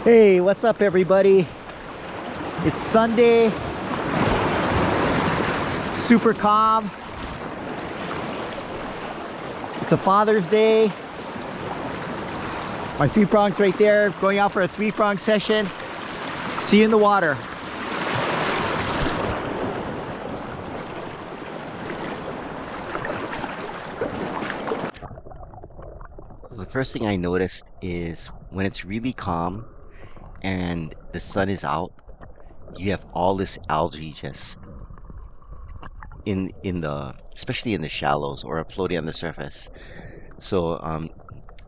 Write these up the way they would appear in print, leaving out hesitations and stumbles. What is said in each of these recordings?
Hey, what's up everybody? It's Sunday, super calm. It's a Father's Day. My three prongs right there, going out for a three-prong session. See you in the water. The first thing I noticed is when it's really calm and the sun is out, you have all this algae just in the, especially in the shallows or floating on the surface. So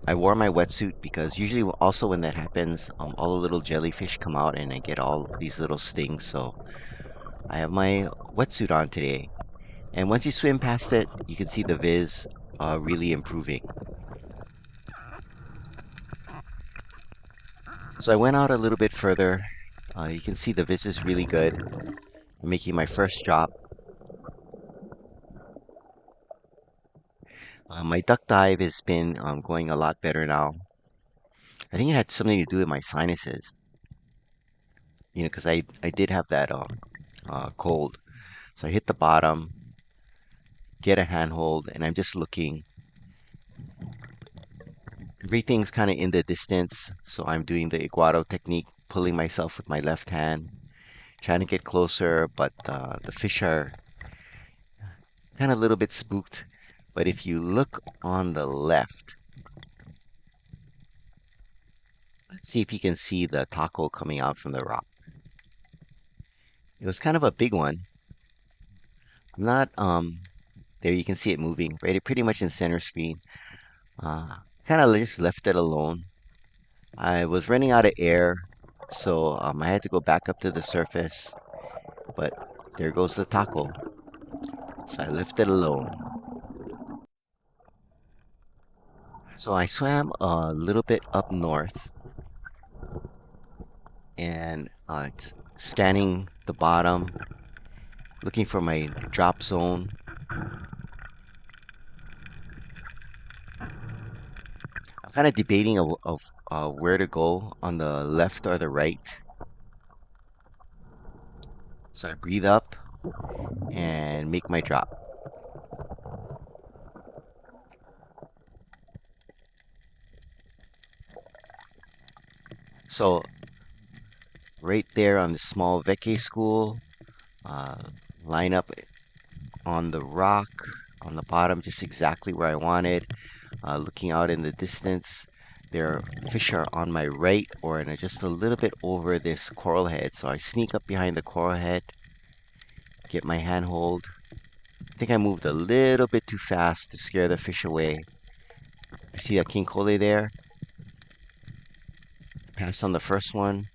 I wore my wetsuit because usually also when that happens, all the little jellyfish come out and I get all these little stings. So I have my wetsuit on today. And once you swim past it, you can see the viz really improving. So I went out a little bit further. You can see the viz is really good. I'm making my first drop. My duck dive has been going a lot better now. I think it had something to do with my sinuses, because I did have that cold. So I hit the bottom, get a handhold, and I'm just looking. Everything's kind of in the distance, so I'm doing the iguado technique, pulling myself with my left hand, trying to get closer, but the fish are kind of a little bit spooked. But if you look on the left, let's see if you can see the taco coming out from the rock. It was kind of a big one. I'm not, there you can see it moving, right? Pretty much in center screen. Kind of just left it alone. I was running out of air, so I had to go back up to the surface, but there goes the taco. So I left it alone. So I swam a little bit up north and scanning the bottom, looking for my drop zone. I'm kind of debating of where to go on the left or the right. So I breathe up and make my drop. So right there on the small vecche school, uh, line up on the rock on the bottom, just exactly where I wanted. Looking out in the distance, there fish are on my right or in just a little bit over this coral head. So I sneak up behind the coral head, get my handhold. I think I moved a little bit too fast to scare the fish away. I see that King Kole there. Pass on the first one.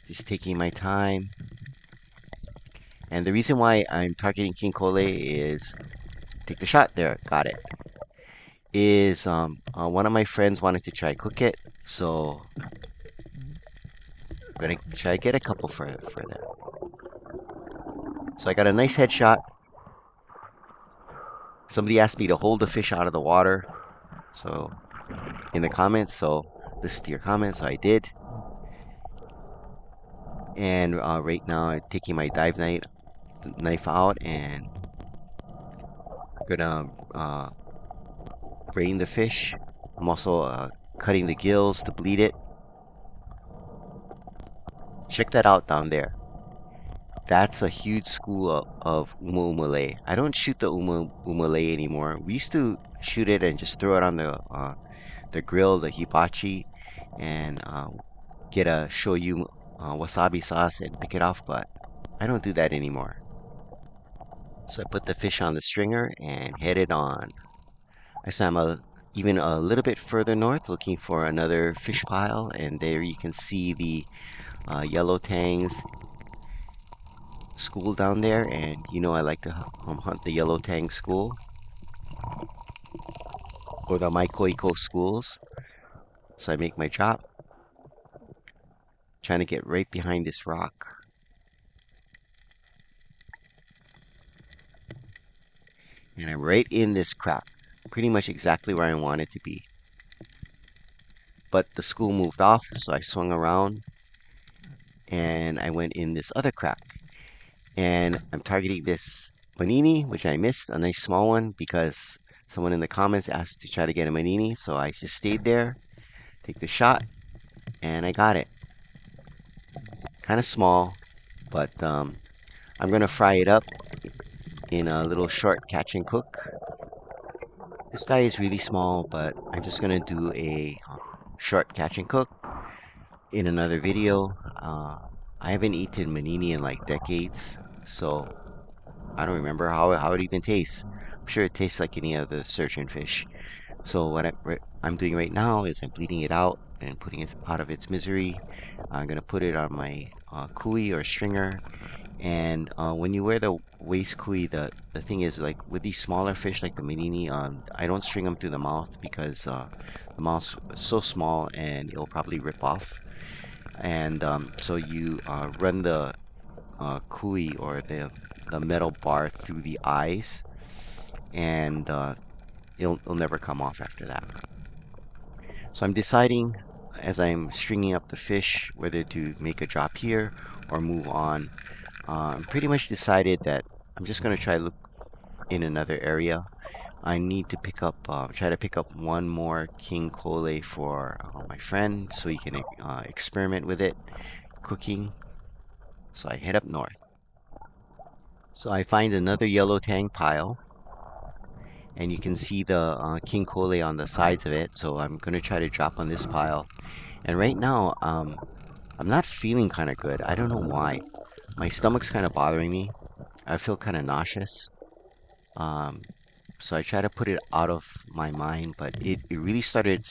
Just taking my time. And the reason why I'm targeting King Kole is take the shot there. Got it. Is one of my friends wanted to try cook it, so I'm gonna try get a couple for them. So I got a nice headshot. Somebody asked me to hold the fish out of the water, so in the comments, so listen to your comments, so I did. And right now I'm taking my dive knife out and gonna brain the fish. I'm also cutting the gills to bleed it. Check that out down there. That's a huge school of umumule. I don't shoot the umule anymore. We used to shoot it and just throw it on the grill, the hibachi, and get a shoyu wasabi sauce and pick it off, but I don't do that anymore. So I put the fish on the stringer and head it on. I swam even a little bit further north looking for another fish pile, and there you can see the yellow tangs school down there, and I like to hunt the yellow tang school or the Maikoiko schools. So I make my drop, trying to get right behind this rock. And I'm right in this crack, pretty much exactly where I want it to be. but the school moved off, so I swung around and I went in this other crack. And I'm targeting this manini, which I missed, a nice small one, because someone in the comments asked to try to get a manini. So I just stayed there, take the shot, and I got it. Kind of small, but I'm gonna fry it up in a little short catch and cook. This guy is really small, but I'm just gonna do a short catch and cook in another video. I haven't eaten manini in like decades, so I don't remember how it even tastes. I'm sure it tastes like any other surgeonfish. So I'm doing right now is I'm bleeding it out and putting it out of its misery. I'm gonna put it on my kui or stringer. And when you wear the waist kui, the thing is like with these smaller fish like the manini, I don't string them through the mouth because the mouth's so small and it'll probably rip off. And so you run the kui or the metal bar through the eyes, and it'll never come off after that. So I'm deciding as I'm stringing up the fish whether to make a drop here or move on. I'm pretty much decided that I'm just going to try to look in another area. I need to try to pick up one more King Kole for my friend so he can experiment with it, cooking. So I head up north. So I find another yellow tang pile, and you can see the King Kole on the sides of it. So I'm going to try to drop on this pile. And right now, I'm not feeling kind of good. I don't know why. My stomach's kind of bothering me. I feel kind of nauseous. Um, so I try to put it out of my mind, but it really started,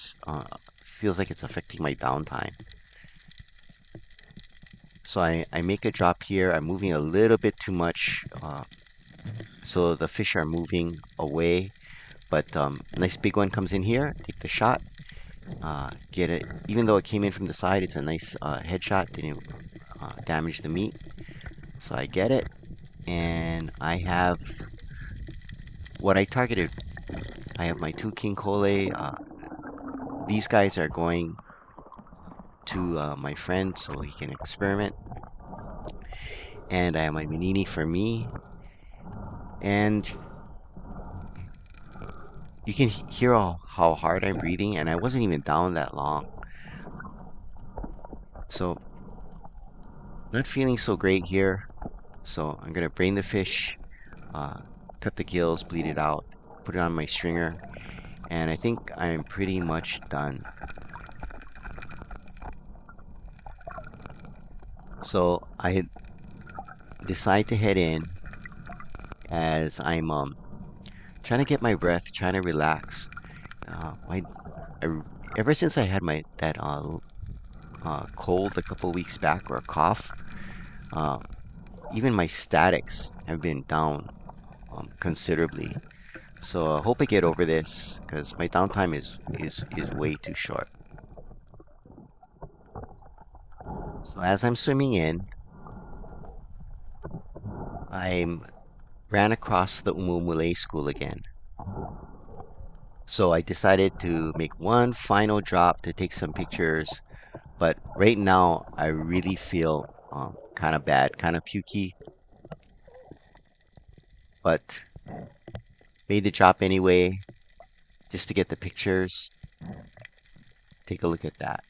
feels like it's affecting my downtime. So I make a drop here. I'm moving a little bit too much. So the fish are moving away, but a nice big one comes in here. Take the shot. Get it. Even though it came in from the side, it's a nice headshot. Didn't damage the meat. So I get it, and I have what I targeted. I have my two King Kole. These guys are going to my friend so he can experiment. And I have my Manini for me. And you can hear how hard I'm breathing, and I wasn't even down that long. So, not feeling so great here. So, I'm gonna brain the fish, uh, cut the gills, bleed it out, put it on my stringer, and I think I'm pretty much done. So, I decide to head in as I'm trying to get my breath, trying to relax. My I, ever since I had my that cold a couple weeks back or cough, uh, even my statics have been down considerably. So I hope I get over this because my downtime is way too short. So as I'm swimming in, I ran across the Umumule school again. So I decided to make one final drop to take some pictures. But right now, I really feel kind of bad, kind of pukey. But made the drop anyway, just to get the pictures. Take a look at that.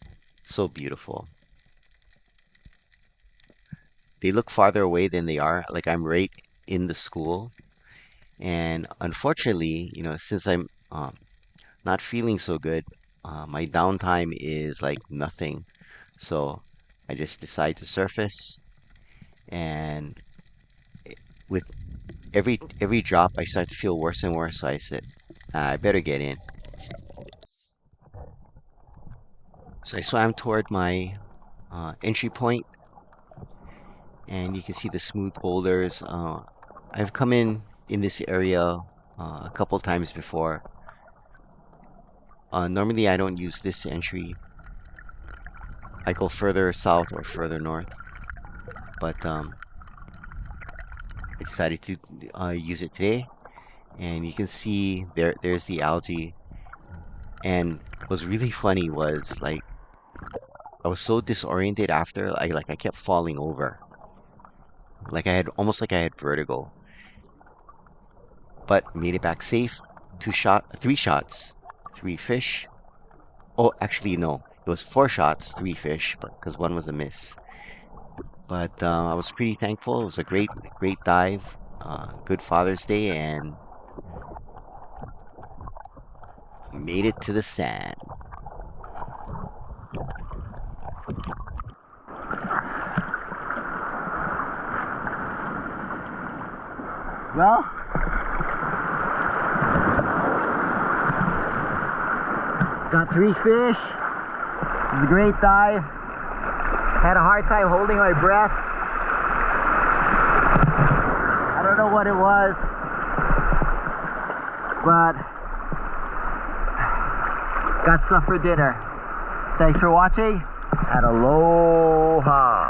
So beautiful. They look farther away than they are. Like I'm right in the school. And unfortunately, since I'm not feeling so good, my downtime is like nothing. So I just decide to surface, and with every drop, I start to feel worse and worse. So I said, I better get in. So I swam toward my entry point, and you can see the smooth boulders. I've come in this area a couple times before. Normally, I don't use this entry. I go further south or further north, but I decided to use it today. And you can see there's the algae. And what was really funny was like I was so disoriented after I kept falling over. Like I had almost like I had vertigo. But made it back safe. Three shots, three fish. Oh, actually no, it was four shots, three fish, but because one was a miss. But I was pretty thankful. It was a great dive. Good Father's Day, and made it to the sand. Well, got three fish. It was a great dive. Had a hard time holding my breath. I don't know what it was, but got stuff for dinner. Thanks for watching, and aloha.